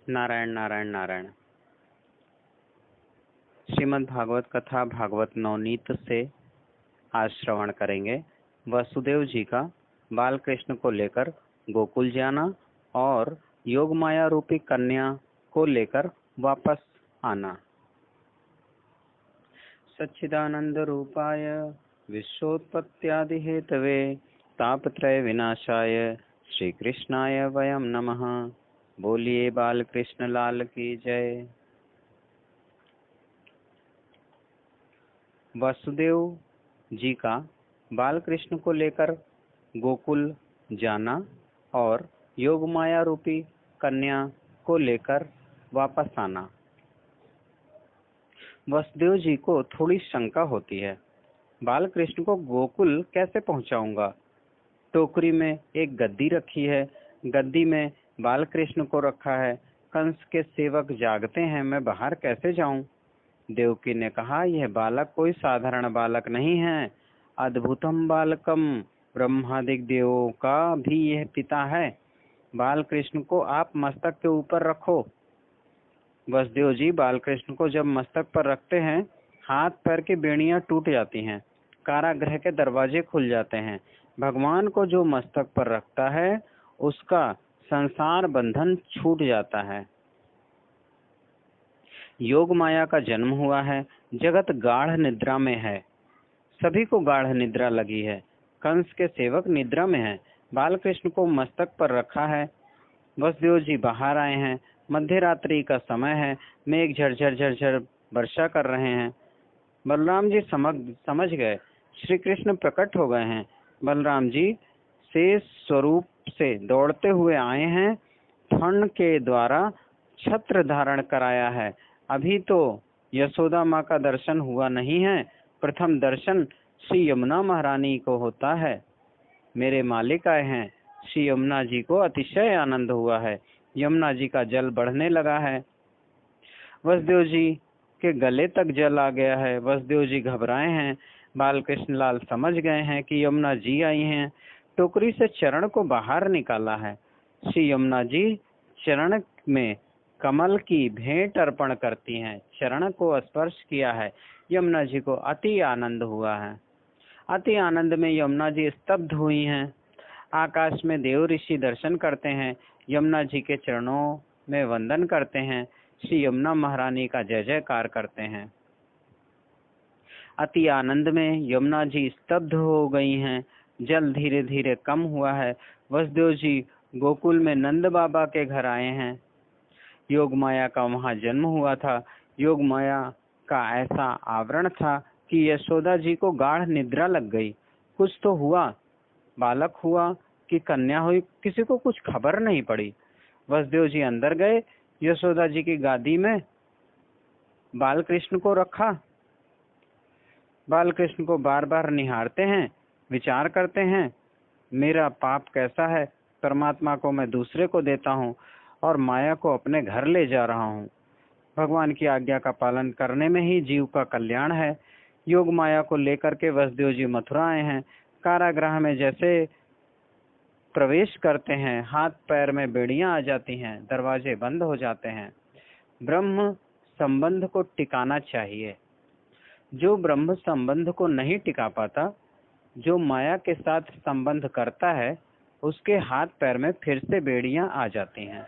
नारायण नारायण नारायण। श्रीमद् भागवत कथा भागवत नवनीत से आज श्रवण करेंगे। वसुदेव जी का बाल कृष्ण को लेकर गोकुल जाना और योग माया रूपी कन्या को लेकर वापस आना। सच्चिदानंद रूपाय विश्वोत्पत्त्यादि हेतवे तापत्रय विनाशाय श्री कृष्णाय वयम नमः। बोलिए बाल कृष्ण लाल की जय। वसुदेव जी का बाल कृष्ण को लेकर गोकुल जाना और योग माया रूपी कन्या को लेकर वापस आना। वसुदेव जी को थोड़ी शंका होती है, बाल कृष्ण को गोकुल कैसे पहुंचाऊंगा। टोकरी में एक गद्दी रखी है, गद्दी में बाल कृष्ण को रखा है। कंस के सेवक जागते हैं, मैं बाहर कैसे जाऊं। देवकी ने कहा, यह बालक कोई साधारण बालक नहीं है, अद्भुतम बालकम, ब्रह्मादिक देवों का भी यह पिता है। बाल कृष्ण को आप मस्तक के ऊपर रखो। वसुदेव जी बाल कृष्ण को जब मस्तक पर रखते हैं, हाथ पैर की बेड़ियां टूट जाती हैं, कारागृह के दरवाजे खुल जाते हैं। भगवान को जो मस्तक पर रखता है उसका संसार बंधन छूट जाता है। योग माया का जन्म हुआ है, जगत गाढ़ निद्रा में है, सभी को गाढ़ निद्रा लगी है। कंस के सेवक निद्रा में हैं, बाल कृष्ण को मस्तक पर रखा है। वसुदेव जी बाहर आए हैं, मध्य रात्रि का समय है, मेघ झरझर झरझर वर्षा कर रहे हैं। बलराम जी समझ गए, श्री कृष्ण प्रकट हो गए हैं। बलराम जी शेष स्वरूप से दौड़ते हुए आए हैं, फण के द्वारा छत्र धारण कराया है। अभी तो यशोदा माँ का दर्शन हुआ नहीं है, प्रथम दर्शन श्री यमुना महारानी को होता है। मेरे मालिक आए हैं। श्री यमुना जी को अतिशय आनंद हुआ है, यमुना जी का जल बढ़ने लगा है। वसुदेव जी के गले तक जल आ गया है। वसुदेव जी घबराए हैं। बाल कृष्ण लाल समझ गए हैं कि यमुना जी आई हैं। टोकरी से चरण को बाहर निकाला है। श्री यमुना जी चरण में कमल की भेंट अर्पण करती हैं, चरण को स्पर्श किया है। यमुना जी को अति आनंद हुआ है। अति आनंद में यमुना जी स्तब्ध हुई हैं। आकाश में देव ऋषि दर्शन करते हैं, यमुना जी के चरणों में वंदन करते हैं, श्री यमुना महारानी का जय जयकार करते हैं। अति आनंद में यमुना जी स्तब्ध हो गई हैं, जल धीरे धीरे कम हुआ है। वसुदेव जी गोकुल में नंद बाबा के घर आए हैं। योग माया का वहाँ जन्म हुआ था। योग माया का ऐसा आवरण था कि यशोदा जी को गाढ़ निद्रा लग गई। कुछ तो हुआ, बालक हुआ कि कन्या हुई, किसी को कुछ खबर नहीं पड़ी। वसुदेव जी अंदर गए, यशोदा जी की गादी में बाल कृष्ण को रखा। बाल कृष्ण को बार बार निहारते हैं, विचार करते हैं, मेरा पाप कैसा है, परमात्मा को मैं दूसरे को देता हूँ और माया को अपने घर ले जा रहा हूँ। भगवान की आज्ञा का पालन करने में ही जीव का कल्याण है। योग माया को लेकर के वसुदेव जी मथुरा आए हैं। कारागृह में जैसे प्रवेश करते हैं, हाथ पैर में बेड़ियां आ जाती हैं, दरवाजे बंद हो जाते हैं। ब्रह्म संबंध को टिकाना चाहिए। जो ब्रह्म संबंध को नहीं टिका पाता, जो माया के साथ संबंध करता है, उसके हाथ पैर में फिर से बेड़ियां आ जाती हैं।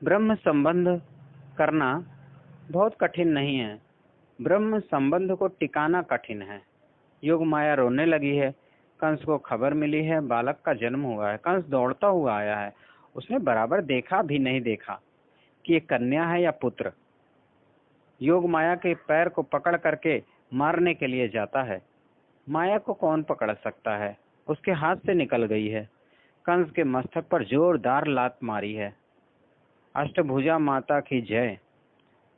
ब्रह्म संबंध करना बहुत कठिन नहीं है, ब्रह्म संबंध को टिकाना कठिन है। योग माया रोने लगी है। कंस को खबर मिली है, बालक का जन्म हुआ है। कंस दौड़ता हुआ आया है, उसने बराबर देखा भी नहीं देखा कि ये कन्या है या पुत्र। योग माया के पैर को पकड़ करके मारने के लिए जाता है। माया को कौन पकड़ सकता है, उसके हाथ से निकल गई है। कंस के मस्तक पर जोरदार लात मारी है। अष्टभुजा माता की जय।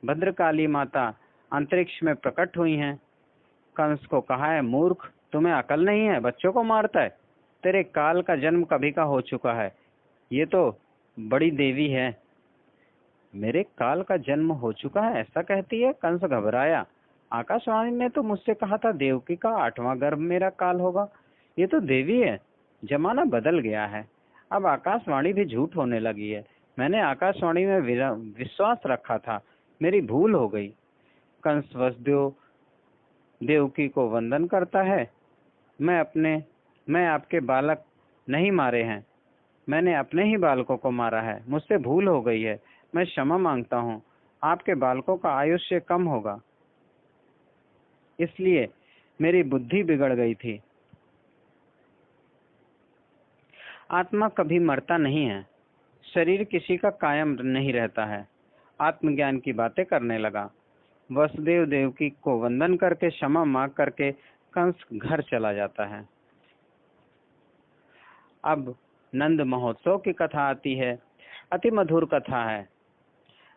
भद्रकाली माता अंतरिक्ष में प्रकट हुई हैं। कंस को कहा है, मूर्ख, तुम्हें अकल नहीं है, बच्चों को मारता है। तेरे काल का जन्म कभी का हो चुका है, ये तो बड़ी देवी है। मेरे काल का जन्म हो चुका है ऐसा कहती है। कंस घबराया। आकाशवाणी ने तो मुझसे कहा था देवकी का 8वां गर्भ मेरा काल होगा, ये तो देवी है। जमाना बदल गया है, अब आकाशवाणी भी झूठ होने लगी है। मैंने आकाशवाणी में विश्वास रखा था, मेरी भूल हो गई। कंस वसुदेव देवकी को वंदन करता है। मैं आपके बालक नहीं मारे हैं, मैंने अपने ही बालकों को मारा है। मुझसे भूल हो गई है, मैं क्षमा मांगता हूँ। आपके बालकों का आयुष्य कम होगा, इसलिए मेरी बुद्धि बिगड़ गई थी। आत्मा कभी मरता नहीं है, शरीर किसी का कायम नहीं रहता है। आत्मज्ञान की बातें करने लगा। वसुदेव देवकी को वंदन करके क्षमा मांग करके कंस घर चला जाता है। अब नंद महोत्सव की कथा आती है। अति मधुर कथा है।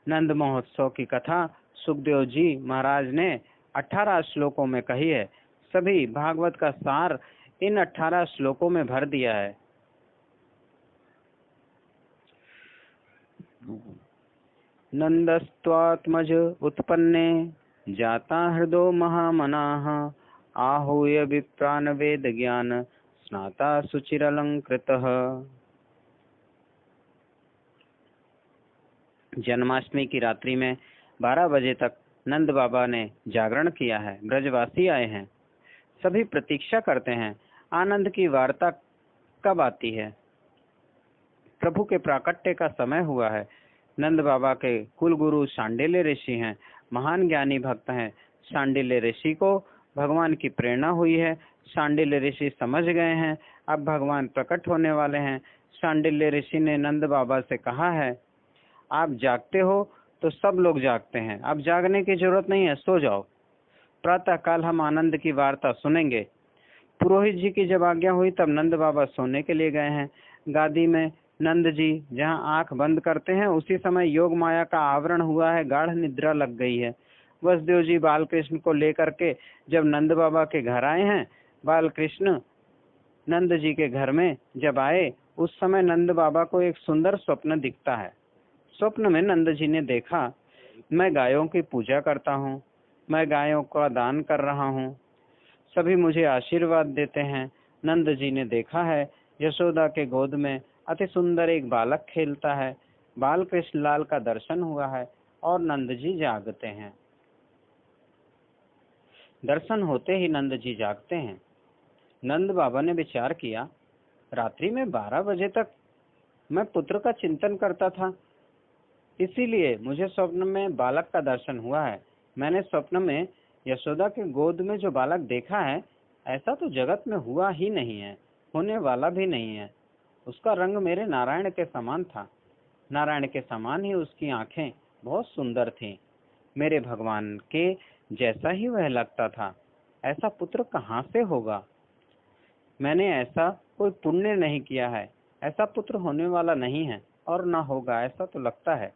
नंद महोत्सव की कथा सुखदेव जी महाराज ने 18 श्लोकों में कही है। सभी भागवत का सार इन 18 श्लोकों में भर दिया है। नंदस्त्वात्मज उत्पन्ने जाता हृदो महामनाः आहूय विप्रान वेद ज्ञान स्नाता सुचिरलंकृतः। जन्माष्टमी की रात्रि में 12 बजे तक नंद बाबा ने जागरण किया है। ब्रजवासी आए हैं, सभी प्रतीक्षा करते हैं आनंद की वार्ता कब आती है। प्रभु के प्राकट्य का समय हुआ है। नंद बाबा के कुल गुरु शांडिल्य ऋषि हैं, महान ज्ञानी भक्त हैं। शांडिल्य ऋषि को भगवान की प्रेरणा हुई है। शांडिल्य ऋषि समझ गए हैं अब भगवान प्रकट होने वाले हैं। शांडिल्य ऋषि ने नंद बाबा से कहा है, आप जागते हो तो सब लोग जागते हैं, अब जागने की जरूरत नहीं है, सो जाओ। प्रातः काल हम आनंद की वार्ता सुनेंगे। पुरोहित जी की जब आज्ञा हुई तब नंद बाबा सोने के लिए गए हैं। गादी में नंद जी जहां आंख बंद करते हैं उसी समय योग माया का आवरण हुआ है, गाढ़ निद्रा लग गई है। वसुदेव जी बालकृष्ण को लेकर के जब नंद बाबा के घर आए हैं, बालकृष्ण नंद जी के घर में जब आए उस समय नंद बाबा को एक सुंदर स्वप्न दिखता है। स्वप्न में नंद जी ने देखा, मैं गायों की पूजा करता हूँ, मैं गायों का दान कर रहा हूँ, सभी मुझे आशीर्वाद देते हैं। नंद जी ने देखा है यशोदा के गोद में अति सुंदर एक बालक खेलता है। बालकृष्ण लाल का दर्शन हुआ है और नंद जी जागते हैं। दर्शन होते ही नंद जी जागते हैं। नंद बाबा ने विचार किया, रात्रि में 12 बजे तक मैं पुत्र का चिंतन करता था, इसीलिए मुझे स्वप्न में बालक का दर्शन हुआ है। मैंने स्वप्न में यशोदा के गोद में जो बालक देखा है, ऐसा तो जगत में हुआ ही नहीं है, होने वाला भी नहीं है। उसका रंग मेरे नारायण के समान था, नारायण के समान ही उसकी आंखें बहुत सुंदर थीं। मेरे भगवान के जैसा ही वह लगता था। ऐसा पुत्र कहाँ से होगा? मैंने ऐसा कोई पुण्य नहीं किया है, ऐसा पुत्र होने वाला नहीं है और न होगा, ऐसा तो लगता है।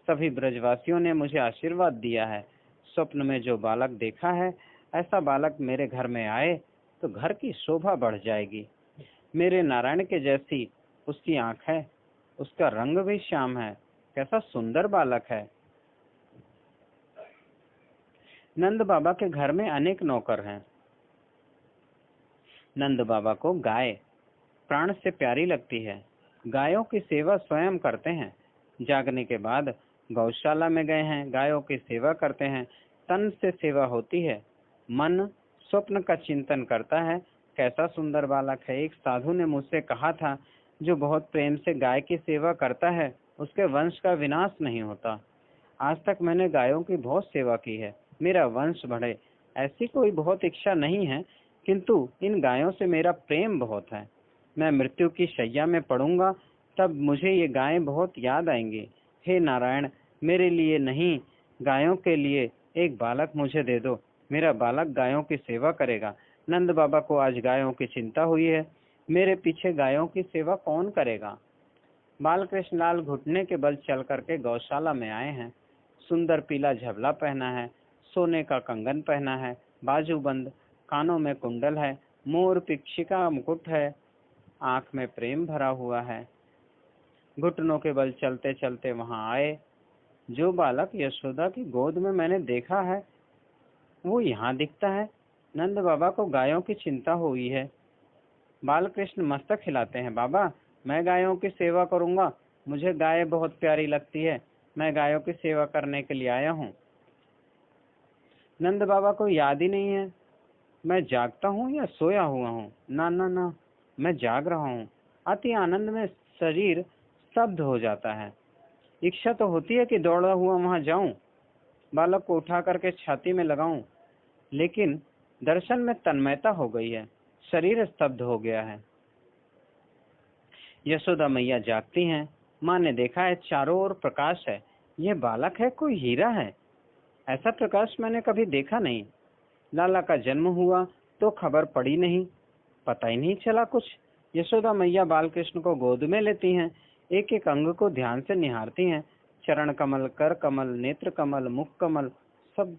सभी ब्रजवासियों ने मुझे आशीर्वाद दिया है। स्वप्न में जो बालक देखा है, ऐसा बालक मेरे घर में आए तो घर की शोभा बढ़ जाएगी। मेरे नारायण के जैसी उसकी आंख है, उसका रंग भी श्याम है, कैसा सुंदर बालक है। नंद बाबा के घर में अनेक नौकर हैं। नंद बाबा को गाय प्राण से प्यारी लगती है। गायों की सेवा स्वयं करते हैं। जागने के बाद गौशाला में गए हैं, गायों की सेवा करते हैं। तन से सेवा होती है, मन स्वप्न का चिंतन करता है, कैसा सुंदर बालक है। एक साधु ने मुझसे कहा था, जो बहुत प्रेम से गाय की सेवा करता है उसके वंश का विनाश नहीं होता। आज तक मैंने गायों की बहुत सेवा की है, मेरा वंश बढ़े ऐसी कोई बहुत इच्छा नहीं है, किंतु इन गायों से मेरा प्रेम बहुत है। मैं मृत्यु की शैया में पड़ूंगा तब मुझे ये गायें बहुत याद आएंगी। हे नारायण, मेरे लिए नहीं, गायों के लिए एक बालक मुझे दे दो, मेरा बालक गायों की सेवा करेगा। नंद बाबा को आज गायों की चिंता हुई है, मेरे पीछे गायों की सेवा कौन करेगा। बालकृष्ण लाल घुटने के बल चल करके गौशाला में आए हैं। सुंदर पीला झबला पहना है, सोने का कंगन पहना है, बाजूबंद, कानों में कुंडल है, मोर पिक्षी का मुकुट है, आंख में प्रेम भरा हुआ है। घुटनों के बल चलते चलते वहां आए। जो बालक यशोदा की गोद में मैंने देखा है वो यहाँ दिखता है। नंद बाबा को गायों की चिंता हुई है। बालकृष्ण मस्तक हिलाते हैं, बाबा मैं गायों की सेवा करूंगा, मुझे गाय बहुत प्यारी लगती है, मैं गायों की सेवा करने के लिए आया हूँ। नंद बाबा को याद ही नहीं है मैं जागता हूँ या सोया हुआ हूँ। ना ना ना, मैं जाग रहा हूँ। अति आनंद में शरीर स्तब्ध हो जाता है। इच्छा तो होती है कि दौड़ा हुआ वहां जाऊं, बालक को उठा करके छाती में लगाऊं, लेकिन दर्शन में तन्मयता हो गई है, शरीर स्तब्ध हो गया है। यशोदा मैया जागती हैं। माँ ने देखा है चारों ओर प्रकाश है। यह बालक है कोई हीरा है, ऐसा प्रकाश मैंने कभी देखा नहीं। लाला का जन्म हुआ तो खबर पड़ी नहीं, पता ही नहीं चला कुछ। यशोदा मैया बालकृष्ण को गोद में लेती हैं, एक एक अंग को ध्यान से निहारती हैं। चरण कमल, कर कमल, नेत्र कमल, मुख कमल, सब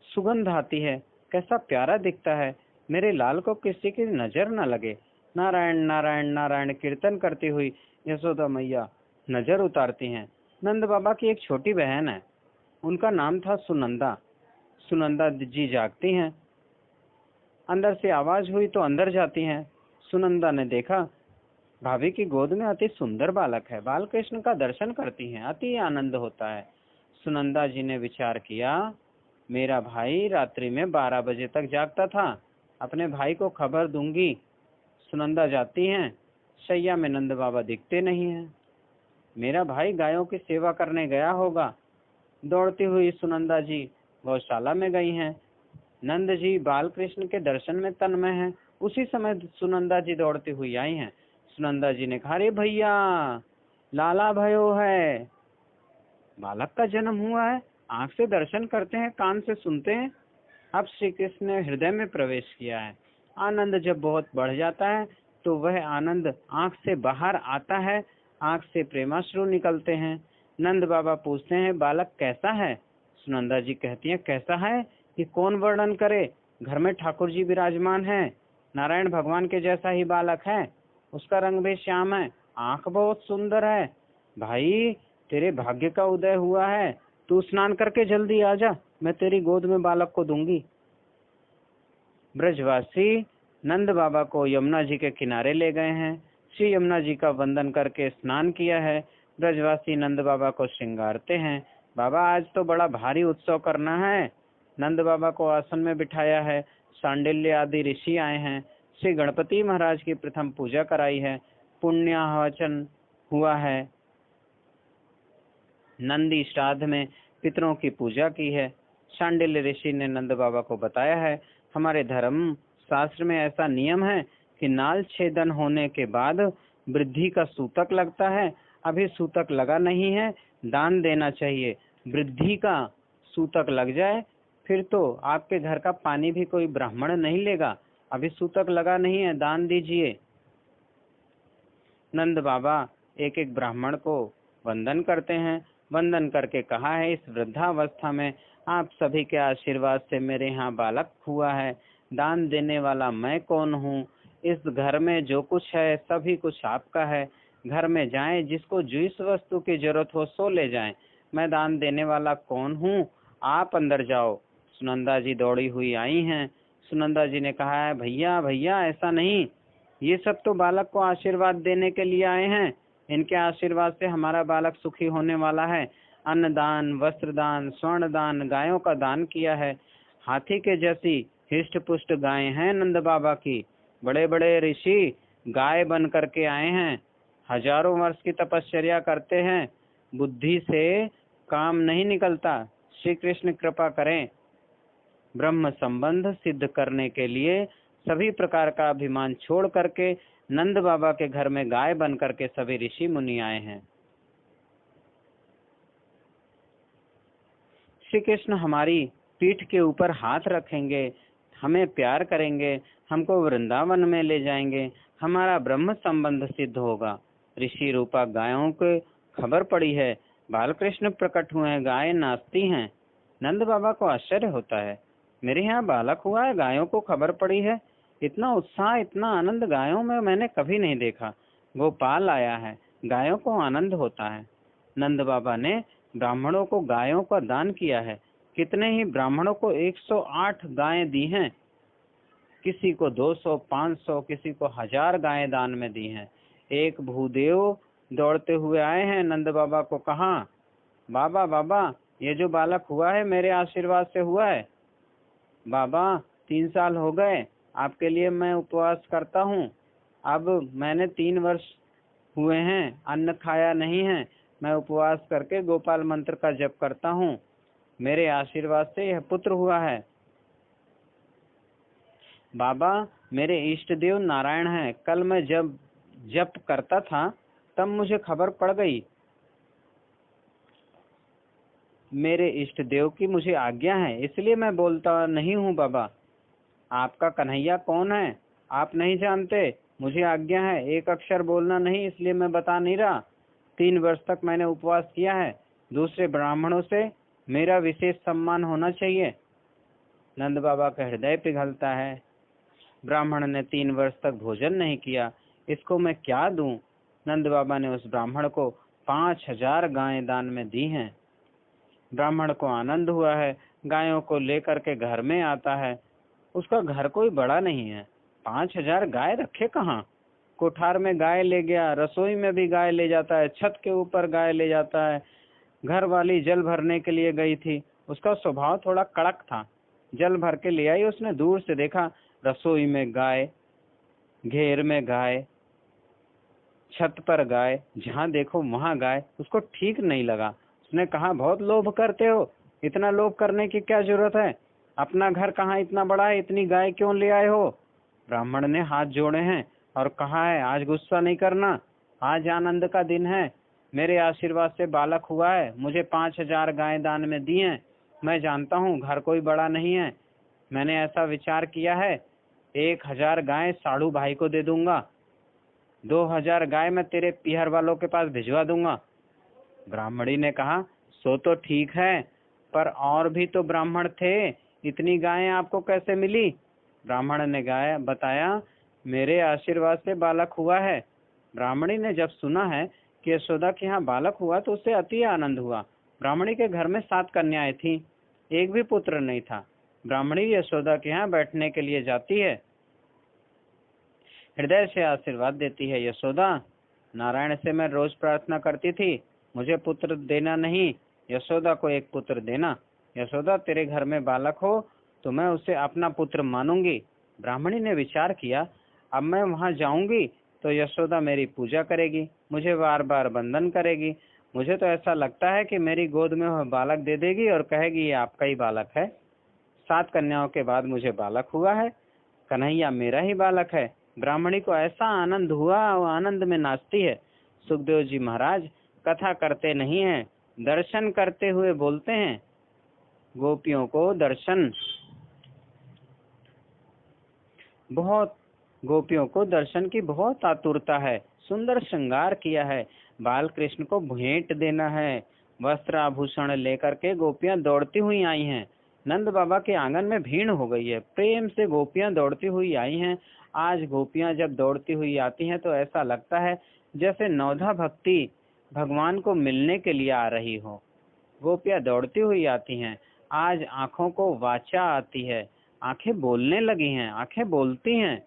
सुगंध आती है। कैसा प्यारा दिखता है। मेरे लाल को किसी की नजर न लगे। नारायण नारायण नारायण कीर्तन करती हुई यशोदा मैया नजर उतारती हैं। नंद बाबा की एक छोटी बहन है, उनका नाम था सुनंदा। सुनंदा जी जागती हैं। अंदर से आवाज हुई तो अंदर जाती हैं। सुनंदा ने देखा भाभी की गोद में अति सुंदर बालक है। बालकृष्ण का दर्शन करती हैं, अति आनंद होता है। सुनंदा जी ने विचार किया, मेरा भाई रात्रि में 12 बजे तक जागता था, अपने भाई को खबर दूंगी। सुनंदा जाती हैं। शैया में नंद बाबा दिखते नहीं हैं। मेरा भाई गायों की सेवा करने गया होगा। दौड़ती हुई सुनंदा जी गौशाला में गई हैं। नंद जी बालकृष्ण के दर्शन में तन्मय हैं। उसी समय सुनंदा जी दौड़ती हुई आई हैं। सुनंदा जी ने कहा, अरे भैया, लाला भयो है, बालक का जन्म हुआ है। आंख से दर्शन करते हैं, कान से सुनते हैं। अब श्री कृष्ण ने हृदय में प्रवेश किया है। आनंद जब बहुत बढ़ जाता है तो वह आनंद आंख से बाहर आता है, आंख से प्रेमाश्रु निकलते हैं। नंद बाबा पूछते हैं, बालक कैसा है? सुनंदा जी कहती हैं, कैसा है कि कौन वर्णन करे, घर में ठाकुर जी विराजमान है, नारायण भगवान के जैसा ही बालक है, उसका रंग भी श्याम है, आंख बहुत सुंदर है। भाई, तेरे भाग्य का उदय हुआ है, तू स्नान करके जल्दी आ जा, मैं तेरी गोद में बालक को दूंगी। ब्रजवासी नंद बाबा को यमुना जी के किनारे ले गए हैं। श्री यमुना जी का वंदन करके स्नान किया है। ब्रजवासी नंद बाबा को श्रृंगारते हैं। बाबा, आज तो बड़ा भारी उत्सव करना है। नंद बाबा को आसन में बिठाया है। सांडिल्य आदि ऋषि आए हैं। श्री गणपति महाराज की प्रथम पूजा कराई है। पुण्याहवाचन हुआ है। नंदी श्राद्ध में पितरों की पूजा की है। शांडिल्य ऋषि ने नंद बाबा को बताया है, हमारे धर्म शास्त्र में ऐसा नियम है कि नाल छेदन होने के बाद वृद्धि का सूतक लगता है। अभी सूतक लगा नहीं है, दान देना चाहिए। वृद्धि का सूतक लग जाए फिर तो आपके घर का पानी भी कोई ब्राह्मण नहीं लेगा। अभी सूतक लगा नहीं है, दान दीजिए। नंद बाबा एक एक ब्राह्मण को वंदन करते हैं। वंदन करके कहा है, इस वृद्धावस्था में आप सभी के आशीर्वाद से मेरे यहाँ बालक हुआ है। दान देने वाला मैं कौन हूँ? इस घर में जो कुछ है सभी कुछ आपका है। घर में जाएं, जिसको जिस वस्तु की जरूरत हो सो ले जाएं। मैं दान देने वाला कौन हूँ? आप अंदर जाओ। सुनंदा जी दौड़ी हुई आई हैं। सुनंदा जी ने कहा है, भैया भैया, ऐसा नहीं, ये सब तो बालक को आशीर्वाद देने के लिए आए हैं। इनके आशीर्वाद से हमारा बालक सुखी होने वाला है। अन्न दान, वस्त्र दान, स्वर्ण दान, गायों का दान किया है। हाथी के जैसी हिष्ट पुष्ट गाय हैं नंद बाबा की। बड़े बड़े ऋषि गाय बन करके आए हैं, हजारों वर्ष की तपश्चर्या करते हैं। बुद्धि से काम नहीं निकलता। श्री कृष्ण कृपा करें। ब्रह्म संबंध सिद्ध करने के लिए सभी प्रकार का अभिमान छोड़ करके नंद बाबा के घर में गाय बन करके सभी ऋषि मुनि आए हैं। श्री कृष्ण हमारी पीठ के ऊपर हाथ रखेंगे, हमें प्यार करेंगे, हमको वृंदावन में ले जाएंगे, हमारा ब्रह्म संबंध सिद्ध होगा। ऋषि रूपा गायों को खबर पड़ी है, बालकृष्ण प्रकट हुए हैं, गायें नाचती हैं। नंद बाबा को आश्चर्य होता है, मेरे यहाँ बालक हुआ है, गायों को खबर पड़ी है। इतना उत्साह, इतना आनंद गायों में मैंने कभी नहीं देखा। गोपाल आया है, गायों को आनंद होता है। नंद बाबा ने ब्राह्मणों को गायों का दान किया है। कितने ही ब्राह्मणों को 108 गायें दी हैं। किसी को 200, 500, किसी को 1000 गायें दान में दी हैं। एक भूदेव दौड़ते हुए आए हैं, नंद बाबा को कहा, बाबा बाबा, ये जो बालक हुआ है मेरे आशीर्वाद से हुआ है। बाबा 3 साल हो गए आपके लिए मैं उपवास करता हूँ। अब मैंने 3 वर्ष हुए हैं, अन्न खाया नहीं है। मैं उपवास करके गोपाल मंत्र का जप करता हूँ। मेरे आशीर्वाद से यह पुत्र हुआ है। बाबा मेरे इष्ट देव नारायण हैं। कल मैं जब जप करता था तब मुझे खबर पड़ गई। मेरे इष्ट देव की मुझे आज्ञा है, इसलिए मैं बोलता नहीं हूँ। बाबा आपका कन्हैया कौन है आप नहीं जानते, मुझे आज्ञा है। एक अक्षर बोलना नहीं, इसलिए मैं बता नहीं रहा। 3 वर्ष तक मैंने उपवास किया है। दूसरे ब्राह्मणों से मेरा विशेष सम्मान होना चाहिए। नंद बाबा का हृदय पिघलता है। ब्राह्मण ने 3 वर्ष तक भोजन नहीं किया, इसको मैं क्या दूं? नंद बाबा ने उस ब्राह्मण को 5000 गायें दान में दी हैं। ब्राह्मण को आनंद हुआ है, गायों को लेकर के घर में आता है। उसका घर कोई बड़ा नहीं है, 5000 गाय रखे कहाँ? कोठार में गाय ले गया, रसोई में भी गाय ले जाता है, छत के ऊपर गाय ले जाता है। घर वाली जल भरने के लिए गई थी, उसका स्वभाव थोड़ा कड़क था। जल भर के ले आई, उसने दूर से देखा रसोई में गाय, घेर में गाय, छत पर गाय, जहाँ देखो वहां गाय। उसको ठीक नहीं लगा। उसने कहा, बहुत लोभ करते हो, इतना लोभ करने की क्या जरूरत है? अपना घर कहाँ इतना बड़ा है, इतनी गाय क्यों ले आए हो? ब्राह्मण ने हाथ जोड़े हैं और कहा है, आज गुस्सा नहीं करना, आज आनंद का दिन है। मेरे आशीर्वाद से बालक हुआ है, मुझे 5000 गायें दान में दी हैं। मैं जानता हूँ घर कोई बड़ा नहीं है। मैंने ऐसा विचार किया है, 1000 गायें साड़ू भाई को दे दूंगा, 2000 गाय मैं तेरे पीहर वालों के पास भिजवा दूंगा। ब्राह्मणी ने कहा, सो तो ठीक है, पर और भी तो ब्राह्मण थे, इतनी गायें आपको कैसे मिली? ब्राह्मण ने बताया, मेरे आशीर्वाद से बालक हुआ है। ब्राह्मणी ने जब सुना है कि यशोदा के यहाँ बालक हुआ तो उसे अति आनंद हुआ। ब्राह्मणी के घर में 7 कन्याएं थीं, एक भी पुत्र नहीं था। ब्राह्मणी यशोदा के यहाँ बैठने के लिए जाती है, हृदय से आशीर्वाद देती है। यशोदा, नारायण से मैं रोज प्रार्थना करती थी, मुझे पुत्र देना नहीं, यशोदा को एक पुत्र देना। यशोदा तेरे घर में बालक हो तो मैं उसे अपना पुत्र मानूंगी। ब्राह्मणी ने विचार किया, अब मैं वहां जाऊंगी तो यशोदा मेरी पूजा करेगी, मुझे बार बार वंदन करेगी। मुझे तो ऐसा लगता है कि मेरी गोद में वह बालक दे देगी और कहेगी, ये आपका ही बालक है। 7 कन्याओं के बाद मुझे बालक हुआ है, कन्हैया मेरा ही बालक है। ब्राह्मणी को ऐसा आनंद हुआ, वो आनंद में नाचती है। सुखदेव जी महाराज कथा करते नहीं हैं, दर्शन करते हुए बोलते हैं। गोपियों को दर्शन की बहुत आतुरता है। सुंदर श्रृंगार किया है, बाल कृष्ण को भेंट देना है। वस्त्र आभूषण लेकर के गोपियां दौड़ती हुई आई हैं। नंद बाबा के आंगन में भीड़ हो गई है, प्रेम से गोपियां दौड़ती हुई आई हैं। आज गोपियां जब दौड़ती हुई आती हैं तो ऐसा लगता है जैसे नवधा भक्ति भगवान को मिलने के लिए आ रही हो। गोपियां दौड़ती हुई आती हैं। आज आंखों को वाचा आती है, आंखें बोलने लगी हैं, आंखें बोलती हैं।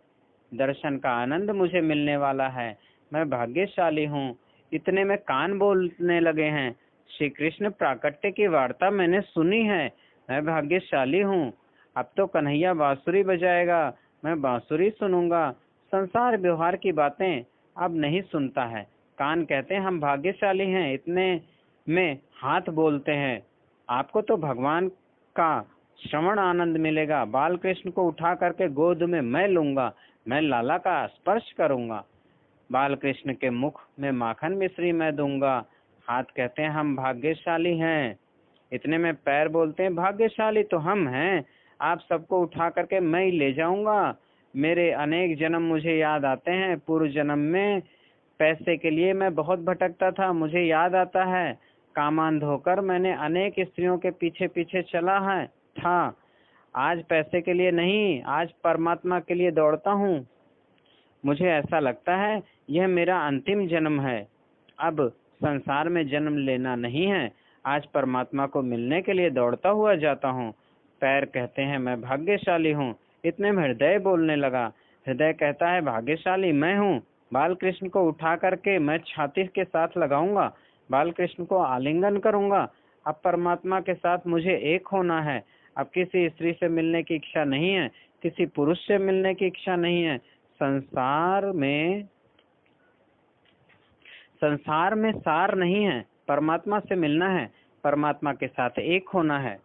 दर्शन का आनंद मुझे मिलने वाला है, मैं भाग्यशाली हूँ। इतने में कान बोलने लगे हैं, श्री कृष्ण प्राकट्य की वार्ता मैंने सुनी है, मैं भाग्यशाली हूँ। अब तो कन्हैया बांसुरी बजाएगा, मैं बांसुरी सुनूंगा। संसार व्यवहार की बातें अब नहीं सुनता है। कान कहते हैं हम भाग्यशाली हैं, इतने में हाथ बोलते हैं, आपको तो भगवान का श्रवण आनंद मिलेगा। बाल कृष्ण को उठा करके गोद में मैं लूंगा, मैं लाला का स्पर्श करूंगा, बाल कृष्ण के मुख में माखन मिश्री मैं दूंगा। हाथ कहते हैं हम भाग्यशाली हैं, इतने में पैर बोलते हैं भाग्यशाली तो हम हैं, आप सबको उठा करके मैं ही ले जाऊंगा। मेरे अनेक जन्म मुझे याद आते हैं, पूर्व जन्म में पैसे के लिए मैं बहुत भटकता था, मुझे याद आता है। कामांध होकर मैंने अनेक स्त्रियों के पीछे पीछे चला है था। आज पैसे के लिए नहीं, आज परमात्मा के लिए दौड़ता हूँ। मुझे ऐसा लगता है यह मेरा अंतिम जन्म है, अब संसार में जन्म लेना नहीं है, आज परमात्मा को मिलने के लिए दौड़ता हुआ जाता हूँ। पैर कहते हैं मैं भाग्यशाली हूँ, इतने में हृदय बोलने लगा। हृदय कहता है, भाग्यशाली मैं हूँ, बाल कृष्ण को उठा करके मैं छाती के साथ लगाऊंगा, बाल कृष्ण को आलिंगन करूंगा। अब परमात्मा के साथ मुझे एक होना है। अब किसी स्त्री से मिलने की इच्छा नहीं है, किसी पुरुष से मिलने की इच्छा नहीं है। संसार में सार नहीं है, परमात्मा से मिलना है, परमात्मा के साथ एक होना है।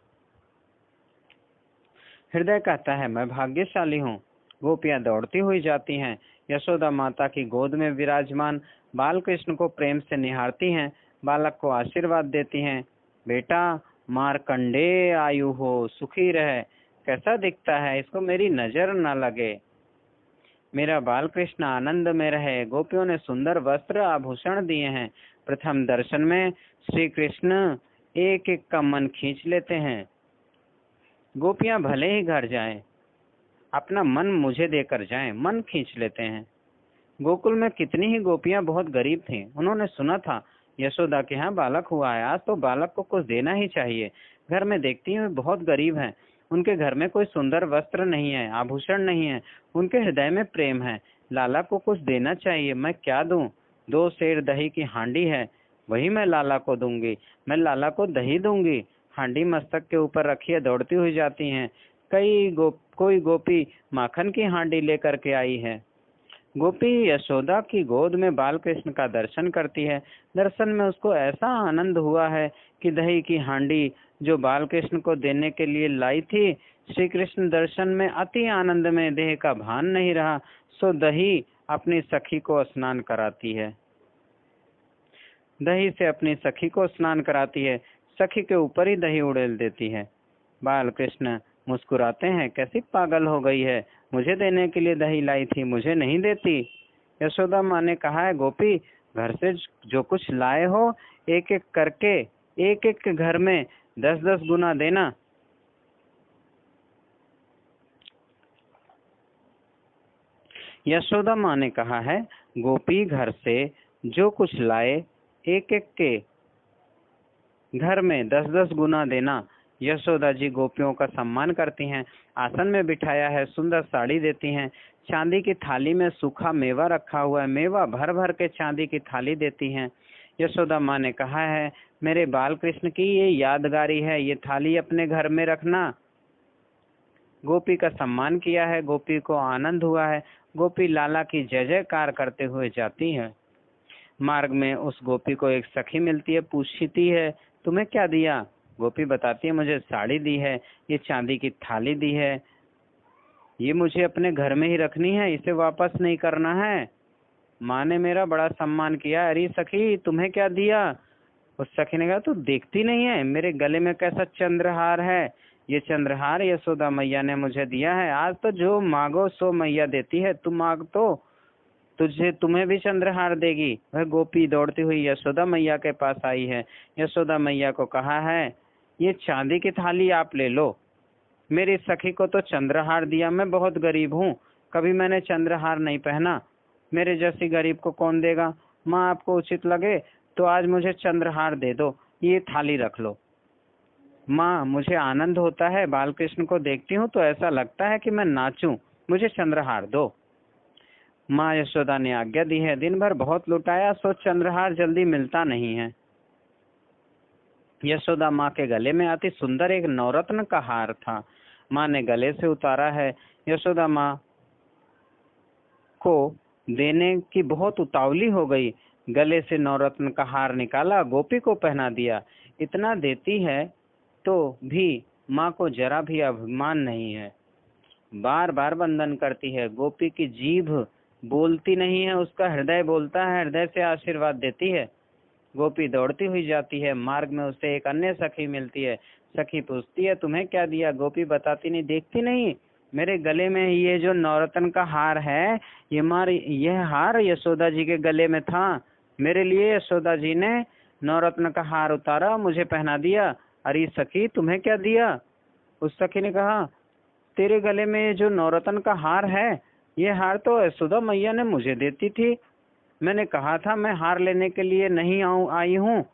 हृदय कहता है, मैं भाग्यशाली हूँ। गोपियां दौड़ती हुई जाती हैं। यशोदा माता की गोद में विराजमान बाल कृष्ण को प्रेम से निहारती हैं, बालक को आशीर्वाद देती हैं। बेटा, मारकंडे आयु हो, सुखी रहे। कैसा दिखता है, इसको मेरी नजर न लगे। मेरा बाल कृष्ण आनंद में रहे। गोपियों ने सुंदर वस्त्र आभूषण दिए हैं। प्रथम दर्शन में श्री कृष्ण एक एक का मन खींच लेते हैं। गोपियां भले ही घर जाएं, अपना मन मुझे देकर जाएं, मन खींच लेते हैं। गोकुल में कितनी ही गोपियां बहुत गरीब थीं। उन्होंने सुना था यशोदा के यहाँ बालक हुआ है, आज तो बालक को कुछ देना ही चाहिए। घर में देखती हैं बहुत गरीब हैं, उनके घर में कोई सुंदर वस्त्र नहीं है, आभूषण नहीं है, उनके हृदय में प्रेम है। लाला को कुछ देना चाहिए, मैं क्या दूं? 2 सेर दही की हांडी है, वही मैं लाला को दूंगी। मैं लाला को दही दूंगी। हांडी मस्तक के ऊपर रखिए, दौड़ती हुई जाती हैं। कोई गोपी माखन की हांडी लेकर के आई है। गोपी यशोदा की गोद में बाल कृष्ण का दर्शन करती है। दर्शन में उसको ऐसा आनंद हुआ है कि दही की हांडी जो बाल कृष्ण को देने के लिए लाई थी, श्री कृष्ण दर्शन में अति आनंद में देह का भान नहीं रहा, सो दही अपनी सखी को स्नान कराती है। दही से अपनी सखी को स्नान कराती है, सखी के ऊपर ही दही उड़ेल देती है। बाल कृष्ण मुस्कुराते हैं, कैसी पागल हो गई है, मुझे देने के लिए दही लाई थी, मुझे नहीं देती। यशोदा माँ ने कहा है, गोपी घर से जो कुछ लाए हो एक एक करके एक एक के घर में 10-10 गुना देना। यशोदा माँ ने कहा है, गोपी घर से जो कुछ लाए एक एक के घर में 10-10 गुना देना। यशोदा जी गोपियों का सम्मान करती हैं, आसन में बिठाया है, सुंदर साड़ी देती हैं, चांदी की थाली में सूखा मेवा रखा हुआ है, मेवा भर भर के चांदी की थाली देती हैं। यशोदा माँ ने कहा है, मेरे बाल कृष्ण की ये यादगारी है, ये थाली अपने घर में रखना। गोपी का सम्मान किया है, गोपी को आनंद हुआ है। गोपी लाला की जय जयकार करते हुए जाती है। मार्ग में उस गोपी को एक सखी मिलती है, पूछती है, तुम्हें क्या दिया? गोपी बताती है, मुझे साड़ी दी है, ये चांदी की थाली दी है, ये मुझे अपने घर में ही रखनी है, इसे वापस नहीं करना है। माँ ने मेरा बड़ा सम्मान किया। अरे सखी, तुम्हें क्या दिया? उस सखी ने कहा, तू देखती नहीं है मेरे गले में कैसा चंद्रहार है? ये चंद्रहार यशोदा मैया ने मुझे दिया है। आज तो जो मांगो सो मैया देती है, तुम मांग तो तुम्हें भी चंद्रहार देगी। वह गोपी दौड़ती हुई यशोदा मैया के पास आई है। यशोदा मैया को कहा है, ये चांदी की थाली आप ले लो, मेरी सखी को तो चंद्रहार दिया, मैं बहुत गरीब हूँ, कभी मैंने चंद्रहार नहीं पहना, मेरे जैसी गरीब को कौन देगा? माँ, आपको उचित लगे तो आज मुझे चंद्रहार दे दो, ये थाली रख लो। माँ, मुझे आनंद होता है, बाल कृष्ण को देखती हूँ तो ऐसा लगता है कि मैं नाचूं, मुझे चंद्रहार दो। माँ यशोदा ने आज्ञा दी है, दिन भर बहुत लुटाया, सो चंद्रहार जल्दी मिलता नहीं है। यशोदा माँ के गले में अति सुंदर एक नवरत्न का हार था। माँ ने गले से उतारा है। यशोदा माँ को देने की बहुत उतावली हो गई, गले से नवरत्न का हार निकाला, गोपी को पहना दिया। इतना देती है तो भी माँ को जरा भी अभिमान नहीं है, बार बार वंदन करती है। गोपी की जीभ बोलती नहीं है, उसका हृदय बोलता है, हृदय से आशीर्वाद देती है। गोपी दौड़ती हुई जाती है। मार्ग में उसे एक अन्य सखी मिलती है। सखी पूछती है, तुम्हें क्या दिया? गोपी बताती नहीं, देखती नहीं, मेरे गले में ये जो नवरत्न का हार है, यह हार यशोदा जी के गले में था, मेरे लिए यशोदा जी ने नवरत्न का हार उतारा, मुझे पहना दिया। अरे सखी, तुम्हें क्या दिया? उस सखी ने कहा, तेरे गले में ये जो नवरत्न का हार है, ये हार तो यशोदा मैया ने मुझे देती थी, मैंने कहा था मैं हार लेने के लिए नहीं आई हूँ,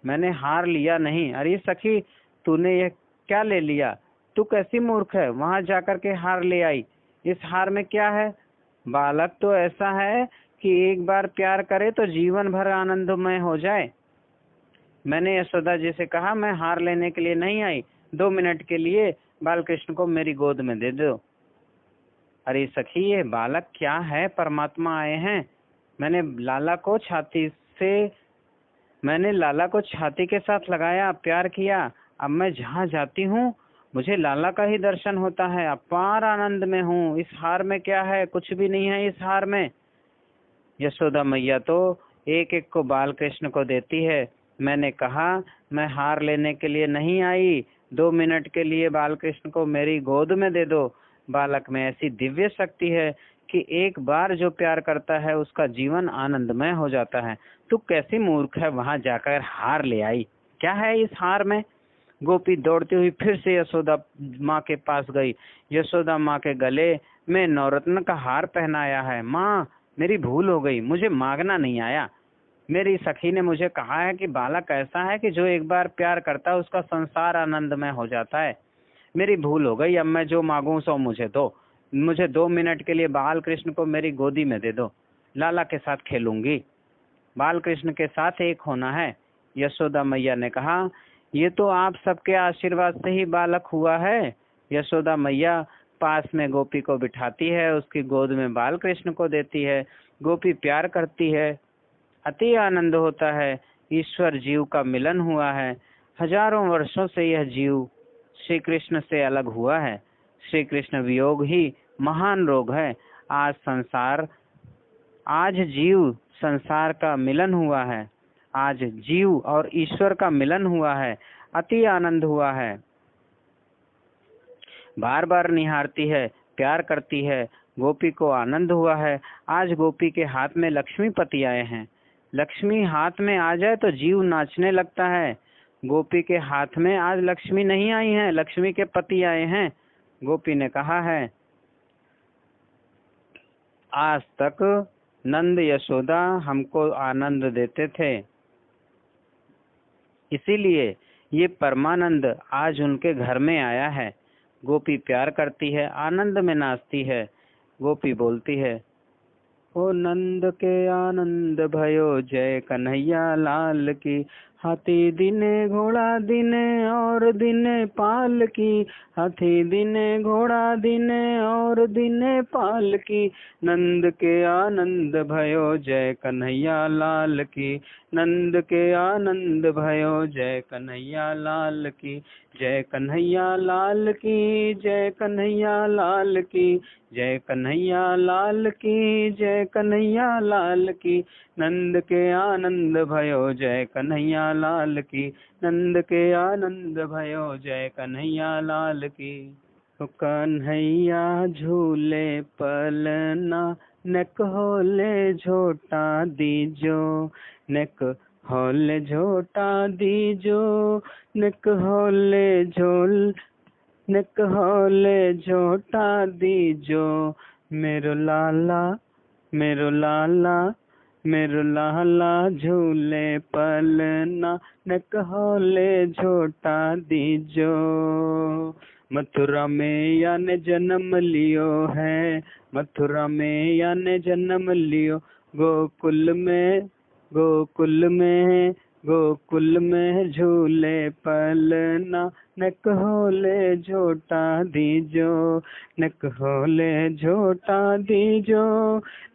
मैंने हार लिया नहीं। अरे सखी, तूने ये क्या ले लिया? तू कैसी मूर्ख है, वहां जाकर के हार ले आई। इस हार में क्या है? बालक तो ऐसा है कि एक बार प्यार करे तो जीवन भर आनंदमय हो जाए। मैंने यशोदा जी से कहा, मैं हार लेने के लिए नहीं आई, 2 मिनट के लिए बालकृष्ण को मेरी गोद में दे दो। अरे सखी, ये बालक क्या है? परमात्मा आए हैं। मैंने लाला को छाती के साथ लगाया, प्यार किया। अब मैं जहाँ जाती हूँ मुझे लाला का ही दर्शन होता है, अपार आनंद में हूँ। इस हार में क्या है? कुछ भी नहीं है इस हार में। यशोदा मैया तो एक एक को बाल कृष्ण को देती है। मैंने कहा, मैं हार लेने के लिए नहीं आई, 2 मिनट के लिए बाल कृष्ण को मेरी गोद में दे दो। बालक में ऐसी दिव्य शक्ति है कि एक बार जो प्यार करता है उसका जीवन आनंदमय हो जाता है। तू कैसी मूर्ख है, वहां जाकर हार ले आई। क्या है इस हार में? गोपी दौड़ती हुई फिर से यशोदा माँ के पास गई। यशोदा माँ के गले में नवरत्न का हार पहनाया है। माँ, मेरी भूल हो गई, मुझे मांगना नहीं आया। मेरी सखी ने मुझे कहा है कि बालक ऐसा है कि जो एक बार प्यार करता है उसका संसार आनंदमय हो जाता है। मेरी भूल हो गई, अब मैं जो मांगू सो मुझे दो। मुझे 2 मिनट के लिए बाल कृष्ण को मेरी गोदी में दे दो, लाला के साथ खेलूंगी। बाल कृष्ण के साथ एक होना है। यशोदा मैया ने कहा, ये तो आप सबके आशीर्वाद से ही बालक हुआ है। यशोदा मैया पास में गोपी को बिठाती है, उसकी गोद में बाल कृष्ण को देती है। गोपी प्यार करती है, अति आनंद होता है। ईश्वर जीव का मिलन हुआ है। हजारों वर्षों से यह जीव श्री कृष्ण से अलग हुआ है। श्री कृष्ण वियोग ही महान रोग है। आज जीव संसार का मिलन हुआ है। आज जीव और ईश्वर का मिलन हुआ है, अति आनंद हुआ है। बार बार निहारती है, प्यार करती है। गोपी को आनंद हुआ है। आज गोपी के हाथ में लक्ष्मीपति आए हैं। लक्ष्मी हाथ में आ जाए तो जीव नाचने लगता है। गोपी के हाथ में आज लक्ष्मी नहीं आई है, लक्ष्मी के पति आए हैं। गोपी ने कहा है, आज तक नंद यशोदा हमको आनंद देते थे, इसीलिए ये परमानंद आज उनके घर में आया है। गोपी प्यार करती है, आनंद में नाचती है। गोपी बोलती है, ओ नंद के आनंद भयो, जय कन्हैया लाल की। हाथी दिने घोड़ा दिने और दिने पाल की। हाथी दिने घोड़ा दिने और दिने पाल की। नंद के आनंद भयो, जय कन्हैया लाल की। नंद के आनंद भयो, जय कन्हैया लाल की। जय कन्हैया लाल की, जय कन्हैया लाल की। जय कन्हैया लाल की, जय कन्हैया लाल की। नंद के आनंद भयो, जय कन्हैया लाल की। नंद के आनंद भयो, जय कन्हैया लाल की। तो कन्हैया झूले पलना, नेक होले झोटा दीजो। नेक होले झोटा दीजो। नेक होले झोल नेक होले झोटा दीजो। मेरो लाला, मेरो लाला, मेरो लाला झूले पलना। नेक होले झोटा दीजो। मथुरा में या ने जन्म लियो है। मथुरा में या ने जन्म लियो। गोकुल में, गोकुल में, गोकुल में झूले पलना। नेक होले झोटा दीजो। नेक होले झोटा दीजो।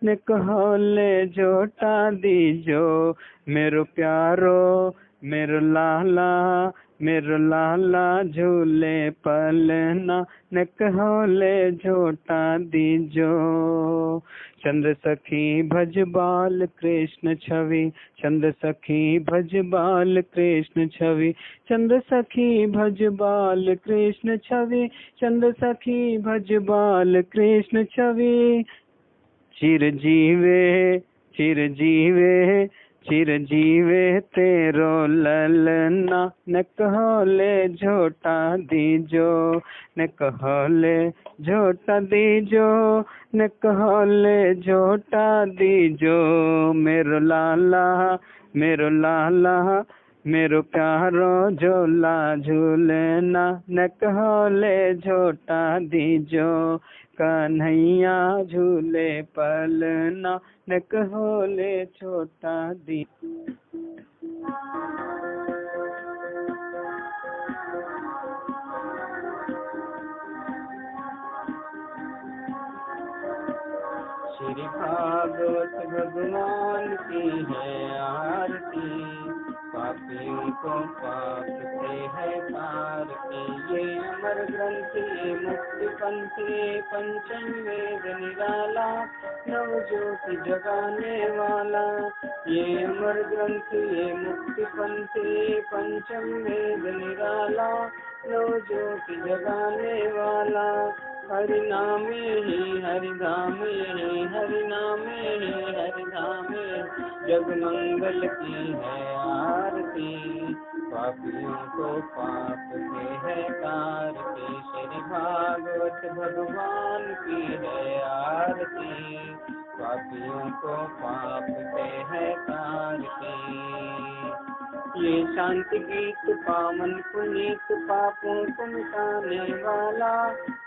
नेक होले झोटा दीजो। मेरो प्यारो, मेरो लाला, मेरो लाला झूले पलना। नेक होले झोटा दीजो। चंद्र सखी भज बाल कृष्ण छवि। चंद्र सखी भज बाल कृष्ण छवि। चंद्र सखी भज बाल कृष्ण छवि। चंद्र सखी भज बाल कृष्ण छवि। चिर जीवे, चिर जीवे, चिर जीवे तेरो ललना। नेक होले झोटा दीजो। नेक होले झोटा दीजो। नेक होले झोटा दीजो। मेरो लाला, मेरो लाला, मेरो प्यारो झोला झूलना न कहोले झोटा दीजो कन्हैया झूले पलना न कहोले छोटा दी। श्री भागवत भगवान की है आरती, पापियों को पाप से है तार की। ये अमर ग्रंथ ये मुक्ति पंथी, पंचम वेद निराला, नव ज्योति जगाने वाला। ये अमर ग्रंथ ये मुक्ति पंथी, पंचम वेद निराला, नव ज्योति जगाने वाला। हरि नामे ही हरि धामे ही, हरि नामे ही हरि धामे, जग मंगल की है आरती, पापियों को पाप से है तार की। श्री भागवत भगवान की है आरती, पापियों को पाप से है तार की। ये शांति गीत पावन पुनीत, पापों को मिटाने वाला,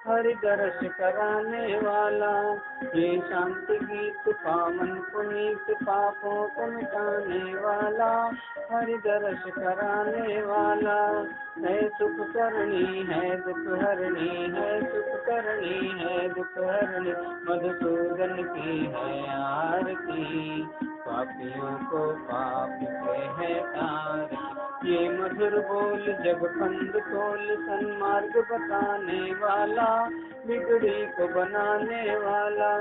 हरि दर्श कराने वाला। ये शांति गीत पावन पुनीत, पापों को मिटाने वाला, हरि दर्श कराने वाला। है सुख करनी है दुख हरनी, है सुख करनी है दुख हरनी, मधुसूदन की है आरती, पापियों को पाप से है तार। ये मधुर बोल जग फंद खोल, सन्मार्ग बताने वाला, बिगड़ी को बनाने वाला।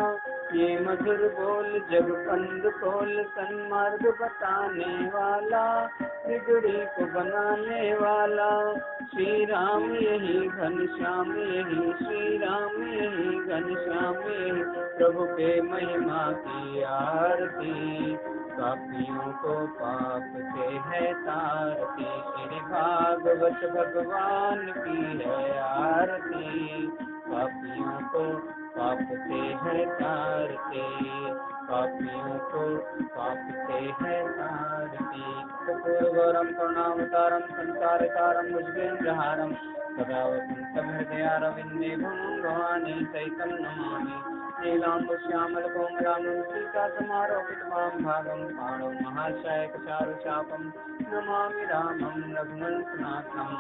ये मधुर बोल जग फंद खोल, सन्मार्ग बताने वाला, बिगड़ी को बनाने वाला। श्री राम यही घनश्याम यही, श्री राम यही घनश्याम यही, प्रभु के महिमा की आरती, पापियों को पाप से है तारती। श्री भागवत भगवान की है आरती, पापियों को पाप से है तारती, पापियों को पाप से है तारती। कपूरगौरम करुणावतारम संसारतारम भुजगेन्द्रहारम, सदा वसन्तं हृदयारविन्दे भवं भवानी सहितं नमामि। नीलाम्बुश्यामलकोमलां सीतासमारोपितवां भागं, पाणौ महाशयकचारुचापं नमामि रामं रघुवंशनाथम्।